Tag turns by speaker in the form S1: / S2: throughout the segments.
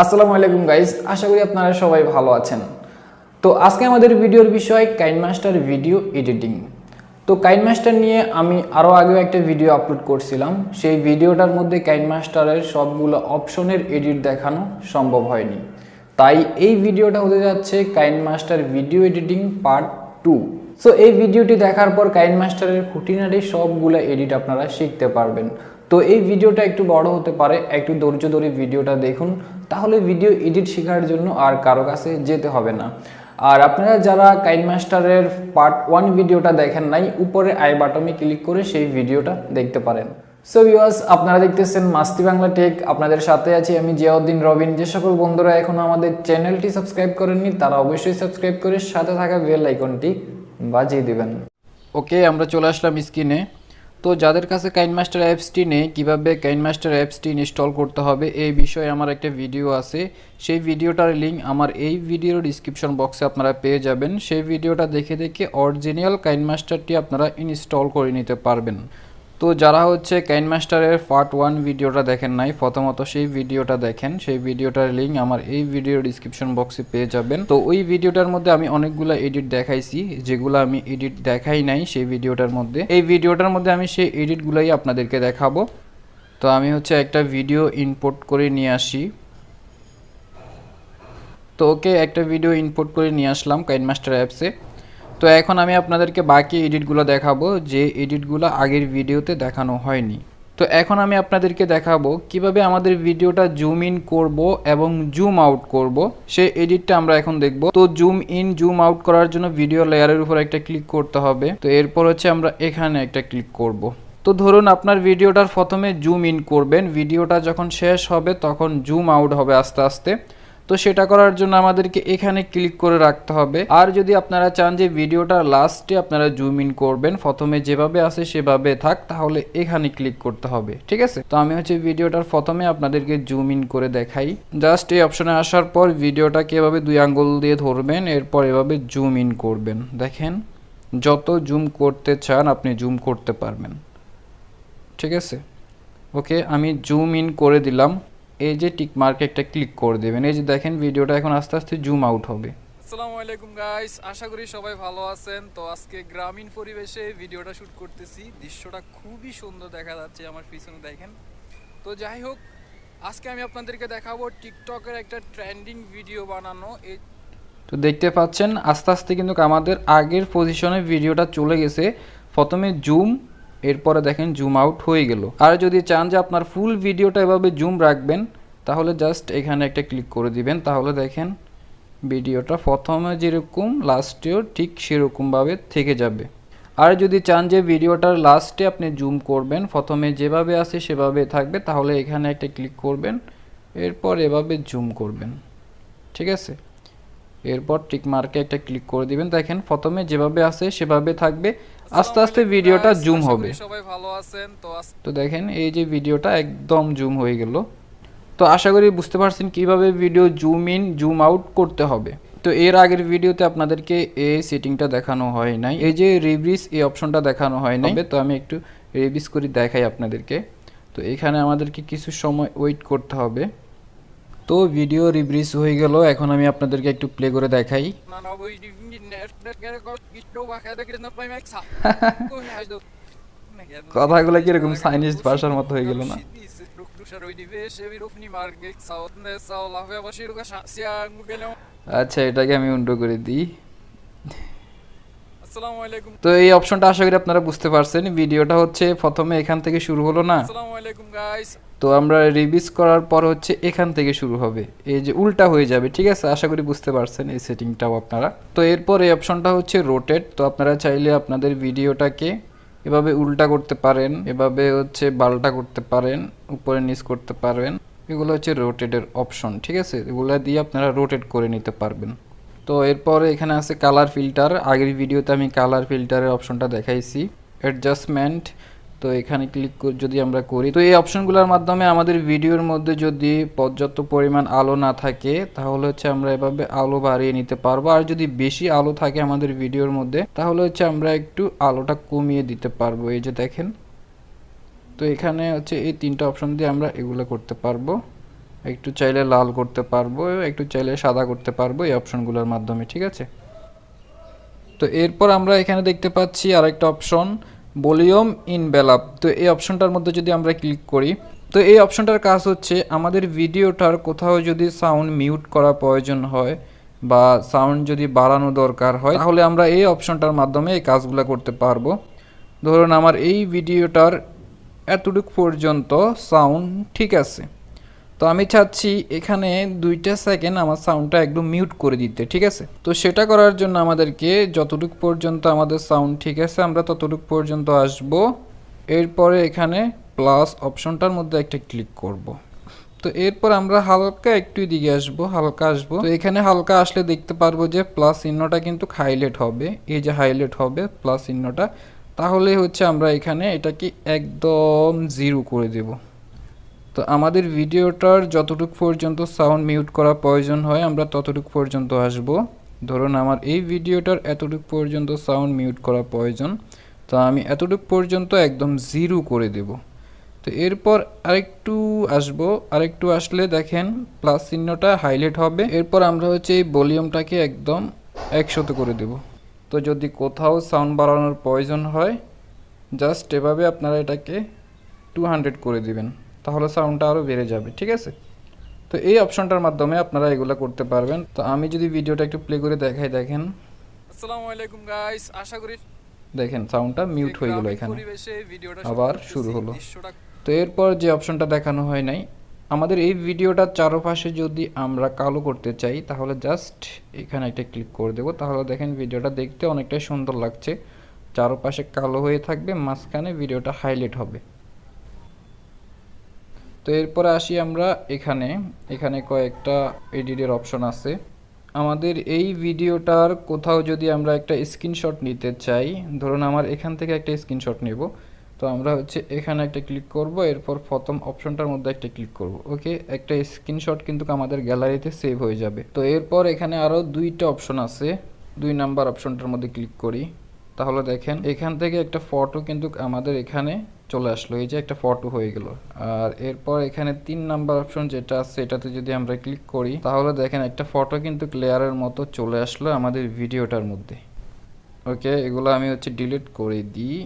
S1: আসসালামু আলাইকুম গাইজ, আশা করি আপনারা সবাই ভালো আছেন। তো আজকে আমাদের ভিডিওর বিষয় কাইনমাস্টার ভিডিও এডিটিং। তো কাইনমাস্টার নিয়ে আমি আরও আগেও একটা ভিডিও আপলোড করছিলাম। সেই ভিডিওটার মধ্যে কাইনমাস্টারের সবগুলো অপশনের এডিট দেখানো সম্ভব হয়নি, তাই এই ভিডিওটা হতে যাচ্ছে KineMaster video editing part 2। So এই ভিডিওটি দেখার পর কাইনমাস্টারের খুঁটিনাটি সবগুলো এডিট আপনারা শিখতে পারবেন। তো এই ভিডিওটা একটু বড় হতে পারে, একটু ধৈর্য ধরে ভিডিওটা দেখুন, তাহলে ভিডিও এডিট শেখার জন্য আর কারো কাছে যেতে হবে না। আর আপনারা যারা কাইনমাস্টারের পার্ট 1 ভিডিওটা দেখেন নাই, উপরে আই বাটনে ক্লিক করে সেই ভিডিওটা দেখতে পারেন। সো ভিউয়ার্স, আপনারা দেখতেছেন মাস্তি বাংলা টেক, আপনাদের সাথে আছি আমি জিয়াউদ্দিন রবিন। যে সকল বন্ধুরা এখনো আমাদের চ্যানেলটি সাবস্ক্রাইব করেননি তারা অবশ্যই সাবস্ক্রাইব করে সাথে থাকা বেল আইকনটি বাজিয়ে দিবেন। ওকে, আমরা চলে আসলাম স্ক্রিনে। তো যাদের কাছে কাইনমাস্টার অ্যাপসটি নেই, কীভাবে কাইনমাস্টার অ্যাপসটি ইনস্টল করতে হবে এই বিষয়ে আমার একটা ভিডিও আছে। সেই ভিডিওটার লিঙ্ক আমার এই ভিডিওর ডিসক্রিপশন বক্সে আপনারা পেয়ে যাবেন। সেই ভিডিওটা দেখে দেখে অরিজিনাল কাইনমাস্টারটি আপনারা ইনস্টল করে নিতে পারবেন। তো যারা হচ্ছে কাইনমাস্টারের পার্ট 1 ভিডিওটা দেখেন নাই, প্রথমত সেই ভিডিওটা দেখেন। সেই ভিডিওটার লিঙ্ক আমার এই ভিডিওর ডিসক্রিপশন বক্সে পেয়ে যাবেন। তো ওই ভিডিওটার মধ্যে আমি অনেকগুলো এডিট দেখাইছি, যেগুলো আমি এডিট দেখাই নাই সেই ভিডিওটার মধ্যে। এই ভিডিওটার মধ্যে আমি সেই এডিটগুলোই আপনাদেরকে দেখাবো। তো আমি হচ্ছে একটা ভিডিও ইম্পোর্ট করে নিয়ে আসি। তো ওকে, একটা ভিডিও ইম্পোর্ট করে নিয়ে আসলাম কাইনমাস্টার অ্যাপসে। তো এখন আমি আপনাদেরকে বাকি এডিটগুলো দেখাবো, যে এডিটগুলো আগের ভিডিওতে দেখানো হয়নি। তো এখন আমি আপনাদেরকে দেখাবো কিভাবে আমাদের ভিডিওটা জুম ইন করব এবং জুম আউট করব, সেই এডিটটা আমরা এখন দেখব। তো জুম ইন জুম আউট করার জন্য ভিডিও লেয়ারের উপর একটা ক্লিক করতে হবে। তো এরপর হচ্ছে আমরা এখানে একটা ক্লিক করব। তো ধরুন আপনার ভিডিওটার প্রথমে জুম ইন করবেন, ভিডিওটা যখন শেষ হবে তখন জুম আউট হবে আস্তে আস্তে। তো সেটা করার জন্য আমাদেরকে এখানে ক্লিক করে রাখতে হবে। আর যদি আপনারা চান যে ভিডিওটা লাস্টে আপনারা জুম ইন করবেন, প্রথমে যেভাবে আছে সেভাবে থাক, তাহলে এখানে ক্লিক করতে হবে, ঠিক আছে। তো আমি হচ্ছে ভিডিওটার প্রথমে আপনাদেরকে জুম ইন করে দেখাই। জাস্ট এই অপশনে আসার পর ভিডিওটাকে এভাবে 2 আঙ্গুল দিয়ে ধরবেন, এরপর এভাবে জুম ইন করবেন। দেখেন, যত জুম করতে চান আপনি জুম করতে পারবেন, ঠিক আছে। ওকে, আমি জুম ইন করে দিলাম। এই যে টিক মার্কে একটা ক্লিক করে দেবেন। এই যে দেখেন ভিডিওটা এখন আস্তে আস্তে জুম আউট হবে।
S2: আসসালামু আলাইকুম গাইস, আশা করি সবাই ভালো আছেন। তো আজকে গ্রামীণ পরিবেশে ভিডিওটা শুট করতেছি। দৃশ্যটা খুবই সুন্দর দেখা যাচ্ছে আমার পিছনে দেখেন। তো যাই হোক, আজকে আমি আপনাদেরকে দেখাবো টিকটকের একটা ট্রেন্ডিং ভিডিও বানানো।
S1: তো দেখতে পাচ্ছেন আস্তে আস্তে কিন্তু আমাদের আগের পজিশনে ভিডিওটা চলে গেছে। প্রথমে জুম, এরপরে দেখেন জুম আউট হয়ে গেল। আর যদি চান যে আপনার ফুল ভিডিওটা এভাবে জুম রাখবেন, তাহলে জাস্ট এখানে একটা ক্লিক করে দিবেন। তাহলে দেখেন ভিডিওটা প্রথমে যেরকম লাস্টেও ঠিক সেরকমভাবে থেকে যাবে। আর যদি চান যে ভিডিওটার লাস্টে আপনি জুম করবেন, প্রথমে যেভাবে আছে সেভাবে থাকবে, তাহলে এখানে একটা ক্লিক করবেন, এরপর এভাবে জুম করবেন, ঠিক আছে। এরপর টিক মার্কে একটা ক্লিক করে দিবেন। দেখেন প্রথমে যেভাবে আছে সেভাবে থাকবে, আস্তে আস্তে ভিডিওটা জুম হবে।
S2: সবাই ভালো আছেন।
S1: তো দেখেন এই যে ভিডিওটা একদম জুম হয়ে গেল। তো আশা করি বুঝতে পারছেন কিভাবে video zoom in zoom out করতে হবে। তো এর আগের ভিডিওতে আপনাদেরকে এই সেটিংটা দেখানো হয় নাই, এই যে রিভিস এই অপশনটা দেখানো হয় নাই। তো আমি একটু রিভিস করে দেখাই আপনাদেরকে। তো এখানে আমাদেরকে কিছু সময় ওয়েট করতে হবে। তো ভিডিও রিভিস হয়ে গেল, এখন আমি আপনাদেরকে একটু প্লে করে দেখাই। কথাগুলো কিরকম চাইনিজ ভাষার মতো হয়ে গেল না? আচ্ছা, এটাকে আমি উন্ডো করে দিই। তো এই অপশনটা আশা করি আপনারা বুঝতে পারছেন। ভিডিওটা হচ্ছে প্রথমে এখান থেকে শুরু হলো না, তো আমরা রিভিস করার পর হচ্ছে এখান থেকে শুরু হবে, এই যে উল্টা হয়ে যাবে, ঠিক আছে। আশা করি বুঝতে পারছেন এই সেটিংটাও আপনারা। তো এরপর এই অপশনটা হচ্ছে রোটেট। তো আপনারা চাইলে আপনাদের ভিডিওটাকে এভাবে উল্টা করতে পারেন, এভাবে হচ্ছে বাল্টা করতে পারেন, উপরে নিচ করতে পারবেন। এগুলো হচ্ছে রোটেটের অপশন, ঠিক আছে। এগুলো দিয়ে আপনারা রোটেট করে নিতে পারবেন। তো এরপর এখানে আছে কালার ফিল্টার। আগের ভিডিওতে আমি কালার ফিল্টারের অপশনটা দেখাইছি। অ্যাডজাস্টমেন্ট, তো এখানে ক্লিক যদি আমরা করি, তো এই অপশনগুলোর মাধ্যমে আমাদের ভিডিওর মধ্যে যদি পর্যাপ্ত পরিমাণ আলো না থাকে, তাহলে হচ্ছে আমরা এভাবে আলো বাড়িয়ে নিতে পারবো। আর যদি বেশি আলো থাকে আমাদের ভিডিওর মধ্যে, তাহলে হচ্ছে আমরা একটু আলোটা কমিয়ে দিতে পারবো। এই যে দেখেন, তো এখানে হচ্ছে এই 3টা অপশন দিয়ে আমরা এগুলো করতে পারবো।
S2: একটু চাইলে লাল করতে পারবো, একটু চাইলে সাদা করতে পারবো এই অপশনগুলোর মাধ্যমে, ঠিক আছে। তো এরপর আমরা এখানে দেখতে পাচ্ছি আরেকটা অপশন, ভলিউম ইনভেলপ। তো এই অপশনটার মধ্যে যদি আমরা ক্লিক করি, তো এই অপশনটার কাজ হচ্ছে আমাদের ভিডিওটার কোথাও যদি সাউন্ড মিউট করা প্রয়োজন হয় বা সাউন্ড যদি বাড়ানো দরকার হয়, তাহলে আমরা এই অপশনটার মাধ্যমে এই কাজগুলো করতে পারবো। ধরুন আমার এই ভিডিওটার এতটুকু পর্যন্ত সাউন্ড ঠিক আছে, তো আমি চাচ্ছি এখানে 2টা সেকেন্ড আমার সাউন্ডটা একদম মিউট করে দিতে, ঠিক আছে। তো সেটা করার জন্য আমাদেরকে যতটুকু পর্যন্ত আমাদের সাউন্ড ঠিক আছে আমরা ততটুকু পর্যন্ত আসব। এরপরে এখানে প্লাস অপশনটার মধ্যে একটা ক্লিক করব। তো এরপর আমরা হালকা একটু দিকে আসবো, হালকা আসবো। তো এখানে হালকা আসলে দেখতে পারবো যে প্লাস চিহ্নটা কিন্তু হাইলাইট হবে, এই যে হাইলাইট হবে প্লাস চিহ্নটা। তাহলে হচ্ছে আমরা এখানে এটাকে একদম 0 করে দেব। তো আমাদের ভিডিওটার যতটুকু পর্যন্ত সাউন্ড মিউট করা প্রয়োজন হয় আমরা ততটুকু পর্যন্ত আসব। ধরুন আমার এই ভিডিওটার এতটুকু পর্যন্ত সাউন্ড মিউট করা প্রয়োজন, তো আমি এতটুকু পর্যন্ত একদম 0 করে দেব। তো এরপর আরেকটু আসবো, আরেকটু আসলে দেখেন প্লাস চিহ্নটা হাইলাইট হবে। এরপর আমরা হচ্ছে এই ভলিউমটাকে একদম 100 করে দেব। তো যদি কোথাও সাউন্ড বাড়ানোর প্রয়োজন হয় জাস্ট এভাবে আপনারা এটাকে 200 করে দিবেন, তাহলে সাউন্ডটা আরও বেড়ে যাবে, ঠিক আছে। তো এই অপশনটার মাধ্যমে আপনারা এগুলো করতে পারবেন। তো আমি যদি ভিডিওটা একটু প্লে করে দেখাই, দেখেন।
S3: আসসালামু আলাইকুম গাইস, আশা করি
S2: দেখেন সাউন্ডটা মিউট হয়ে গেল, এখানে
S3: পরিবেশে ভিডিওটা
S2: আবার শুরু হলো। তো এরপর যে অপশনটা দেখানো হয় নাই, আমাদের এই ভিডিওটার চারপাশে যদি আমরা কালো করতে চাই তাহলে জাস্ট এখানে একটা ক্লিক করে দেব। তাহলে দেখেন ভিডিওটা দেখতে অনেকটাই সুন্দর লাগছে, চারপাশে কালো হয়ে থাকবে, মাঝখানে ভিডিওটা হাইলাইট হবে। তো এরপরে আসি আমরা এখানে, এখানে কয়েকটা এডিটের অপশন আছে। আমাদের এই ভিডিওটার কোথাও যদি আমরা একটা স্ক্রিনশট নিতে চাই, ধরুন আমার এখান থেকে একটা স্ক্রিনশট নেব, তো আমরা হচ্ছে এখানে একটা ক্লিক করব, এরপর প্রথম অপশনটার মধ্যে একটা ক্লিক করব। ওকে, একটা স্ক্রিনশট কিন্তু আমাদের গ্যালারিতে সেভ হয়ে যাবে। তো এরপর এখানে আরও 2টা অপশন আছে, 2 নাম্বার অপশনটার মধ্যে ক্লিক করি, তাহলে দেখেন এখান থেকে একটা ফটো কিন্তু আমাদের এখানে চলে আসলো, এই যে একটা ফটো হয়ে গেল। আর এরপর এখানে 3 নাম্বার অপশন যেটা আছে এটাতে যদি আমরা ক্লিক করি তাহলে দেখেন একটা ফটো কিন্তু লেয়ারের মতো চলে আসলো আমাদের ভিডিওটার মধ্যে। ওকে, এগুলো আমি হচ্ছে ডিলিট করে দিই।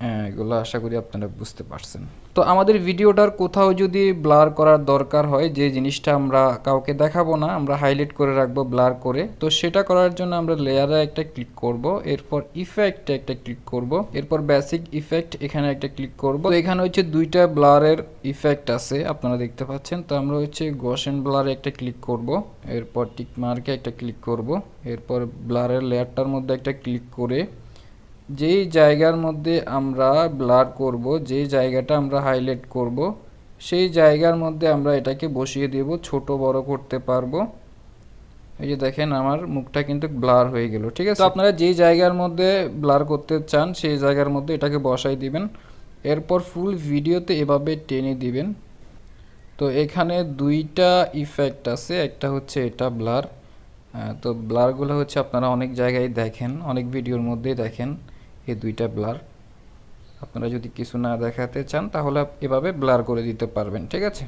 S2: হ্যাঁ, এগুলো আশা করি আপনারা বুঝতে পারছেন। তো আমাদের ভিডিওটার কোথাও যদি ব্লার করার দরকার হয়, যে জিনিসটা আমরা কাউকে দেখাবো না, আমরা হাইলাইট করে রাখবো ব্লার করে, তো সেটা করার জন্য আমরা লেয়ারে একটা ক্লিক করব, এরপর ইফেক্টে একটা ক্লিক করব, এরপর বেসিক ইফেক্ট এখানে একটা ক্লিক করব। তো এখানে হচ্ছে 2টা ব্লারের ইফেক্ট আছে আপনারা দেখতে পাচ্ছেন। তো আমরা হচ্ছে গসেন ব্লারে একটা ক্লিক করব, এরপর টিক মার্কে একটা ক্লিক করব, এরপর ব্লারের লেয়ারটার মধ্যে একটা ক্লিক করে যেই জায়গার মধ্যে আমরা ব্লার করব, যেই জায়গাটা আমরা হাইলাইট করব, সেই জায়গার মধ্যে আমরা এটাকে বসিয়ে দেব, ছোট বড় করতে পারবো। এই যে দেখেন আমার মুখটা কিন্তু ব্লার হয়ে গেল, ঠিক আছে। তো আপনারা যেই জায়গার মধ্যে ব্লার করতে চান সেই জায়গার মধ্যে এটাকে বসাই দিবেন, এরপর ফুল ভিডিওতে এভাবে টেনে দিবেন। তো এখানে 2টা ইফেক্ট আছে, একটা হচ্ছে এটা ব্লার। তো ব্লারগুলো হচ্ছে আপনারা অনেক জায়গায় দেখেন, অনেক ভিডিওর মধ্যেই দেখেন এই 2টা ব্লার। আপনারা যদি কিছু না দেখাতে চান তাহলে এভাবে ব্লার করে দিতে পারবেন, ঠিক আছে।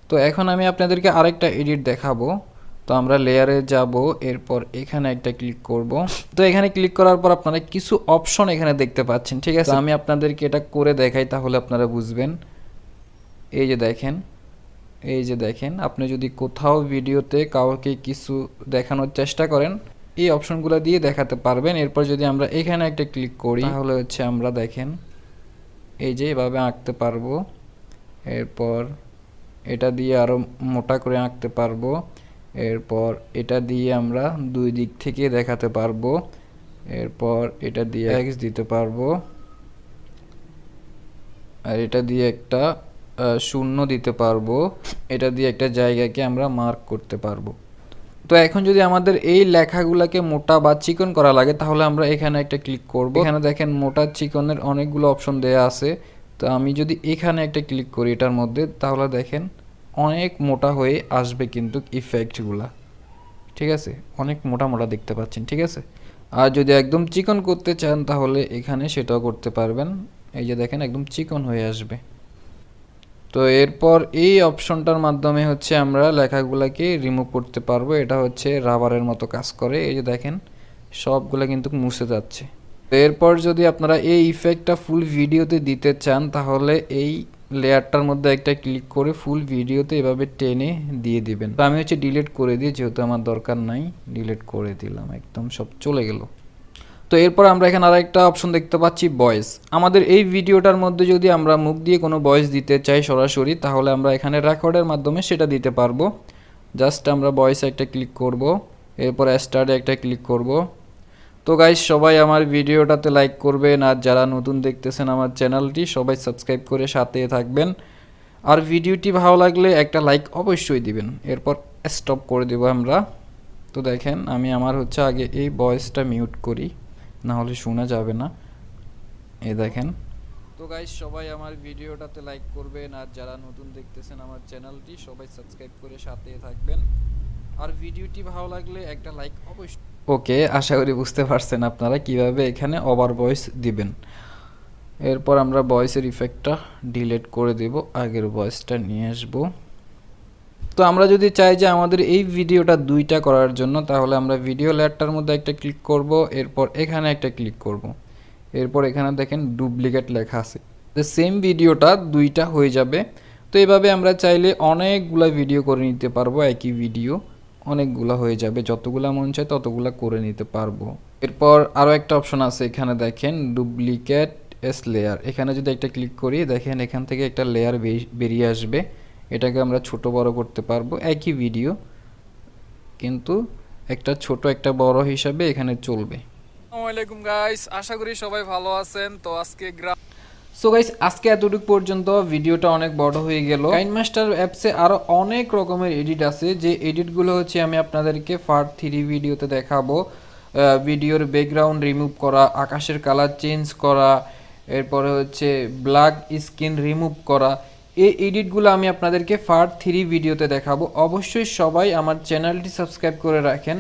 S2: তো এখন আমি আপনাদেরকে আরেকটা এডিট দেখাবো। তো আমরা লেয়ারে যাব, এরপর এখানে একটা ক্লিক করব। তো এখানে ক্লিক করার পর আপনারা কিছু অপশন এখানে দেখতে পাচ্ছেন, ঠিক আছে। আমি আপনাদেরকে এটা করে দেখাই তাহলে আপনারা বুঝবেন। এই যে দেখেন, এই যে দেখেন, আপনি যদি কোথাও ভিডিওতে কাউকে কিছু দেখানোর চেষ্টা করেন এই অপশনগুলো দিয়ে দেখাতে পারবেন। এরপর যদি আমরা এখানে একটা ক্লিক করি তাহলে হচ্ছে আমরা দেখেন এই যে এভাবে আঁকতে পারবো, এরপর এটা দিয়ে আরো মোটা করে আঁকতে পারবো, এরপর এটা দিয়ে আমরা 2 দিক থেকে দেখাতে পারবো, এরপর এটা দিয়ে এক্স দিতে পারবো, আর এটা দিয়ে একটা শূন্য দিতে পারবো, এটা দিয়ে একটা জায়গাকে আমরা মার্ক করতে পারবো। তো এখন যদি আমাদের এই লেখাগুলোকে মোটা বা চিকন করা লাগে তাহলে আমরা এখানে একটা ক্লিক করব। এখানে দেখেন মোটা চিকনের অনেকগুলো অপশন দেয়া আছে। তো আমি যদি এখানে একটা ক্লিক করি এটার মধ্যে তাহলে দেখেন অনেক মোটা হয়ে আসবে কিন্তু ইফেক্টগুলা, ঠিক আছে, অনেক মোটা মোটা দেখতে পাচ্ছেন, ঠিক আছে। আর যদি একদম চিকন করতে চান তাহলে এখানে সেটাও করতে পারবেন। এই যে দেখেন একদম চিকন হয়ে আসবে।
S1: তো এরপর এই অপশনটার মাধ্যমে হচ্ছে আমরা লেখাগুলোকে রিমুভ করতে পারবো। এটা হচ্ছে রাবারের মতো কাজ করে, এই যে দেখেন সবগুলো কিন্তু মুছে যাচ্ছে। তো এরপর যদি আপনারা এই ইফেক্টটা ফুল ভিডিওতে দিতে চান তাহলে এই লেয়ারটার মধ্যে একটা ক্লিক করে ফুল ভিডিওতে এভাবে টেনে দিয়ে দিবেন। তো আমি হচ্ছে ডিলিট করে দিই, যেহেতু আমার দরকার নাই ডিলিট করে দিলাম, একদম সব চলে গেল। তো এরপর আমরা এখানে আরেকটা অপশন দেখতে পাচ্ছি ভয়েস। আমাদের এই ভিডিওটার মধ্যে যদি আমরা মুখ দিয়ে কোনো ভয়েস দিতে চাই সরাসরি, তাহলে আমরা এখানে রেকর্ডের মাধ্যমে সেটা দিতে পারবো। জাস্ট আমরা ভয়েসে একটা ক্লিক করব, এরপর স্টার্টে একটা ক্লিক করব। তো গাইস সবাই আমার ভিডিওটাতে লাইক করবেন, আর যারা নতুন দেখতেছেন আমার চ্যানেলটি সবাই সাবস্ক্রাইব করে সাথে থাকবেন, আর ভিডিওটি ভালো লাগলে একটা লাইক অবশ্যই দিবেন। এরপর স্টপ করে দেব আমরা। তো দেখেন আমি আমার হচ্ছে আগে এই ভয়েসটা মিউট করি, না হলে শোনা যাবে না। এই দেখেন। তো গাইস সবাই আমার ভিডিওটাতে লাইক করবেন, আর যারা নতুন দেখতেছেন আমার চ্যানেলটি সবাই সাবস্ক্রাইব করে সাথে থাকবেন, আর ভিডিওটি ভালো লাগলে একটা লাইক অবশ্যই। ওকে, আশা করি বুঝতে পারছেন আপনারা কিভাবে এখানে ওভার ভয়েস দিবেন। এরপর আমরা ভয়েসের ইফেক্টটা ডিলিট করে দেব, আগের ভয়েসটা নিয়ে আসব। তো আমরা যদি চাই যে আমাদের এই ভিডিওটা দুইটা করার জন্য, তাহলে আমরা ভিডিও লেয়ারটার মধ্যে একটা ক্লিক করব, এরপর এখানে একটা ক্লিক করব, এরপর এখানে দেখেন ডুপ্লিকেট লেখা আছে, তো সেম ভিডিওটা দুইটা হয়ে যাবে। তো এইভাবে আমরা চাইলে অনেকগুলা ভিডিও করে নিতে পারবো, একই ভিডিও অনেকগুলা হয়ে যাবে, যতগুলা মন চায় ততগুলা করে নিতে পারবো। এরপর আরও একটা অপশন আছে, এখানে দেখেন ডুপ্লিকেট লেয়ার। এখানে যদি একটা ক্লিক করি দেখেন এখান থেকে একটা লেয়ার বেরিয়ে আসবে, এটাকে আমরা ছোট বড় করতে পারবো, একই ভিডিও কিন্তু একটা ছোট একটা বড় হিসাবে এখানে চলবে।
S2: আসসালামু আলাইকুম গাইস, আশা করি সবাই ভালো আছেন। তো আজকে
S1: সো গাইস আজকে এতটুকু পর্যন্ত, ভিডিওটা অনেক বড় হয়ে গেল। কাইনমাস্টার অ্যাপসে আরও অনেক রকমের এডিট আছে, যে এডিটগুলো হচ্ছে আমি আপনাদেরকে পার্ট 3 ভিডিওতে দেখাবো। ভিডিওর ব্যাকগ্রাউন্ড রিমুভ করা, আকাশের কালার চেঞ্জ করা, এরপরে হচ্ছে ব্ল্যাক স্ক্রিন রিমুভ করা, এই এডিটগুলো আমি আপনাদেরকে পার্ট 3 ভিডিওতে দেখাবো। অবশ্যই সবাই আমার চ্যানেলটি সাবস্ক্রাইব করে রাখেন,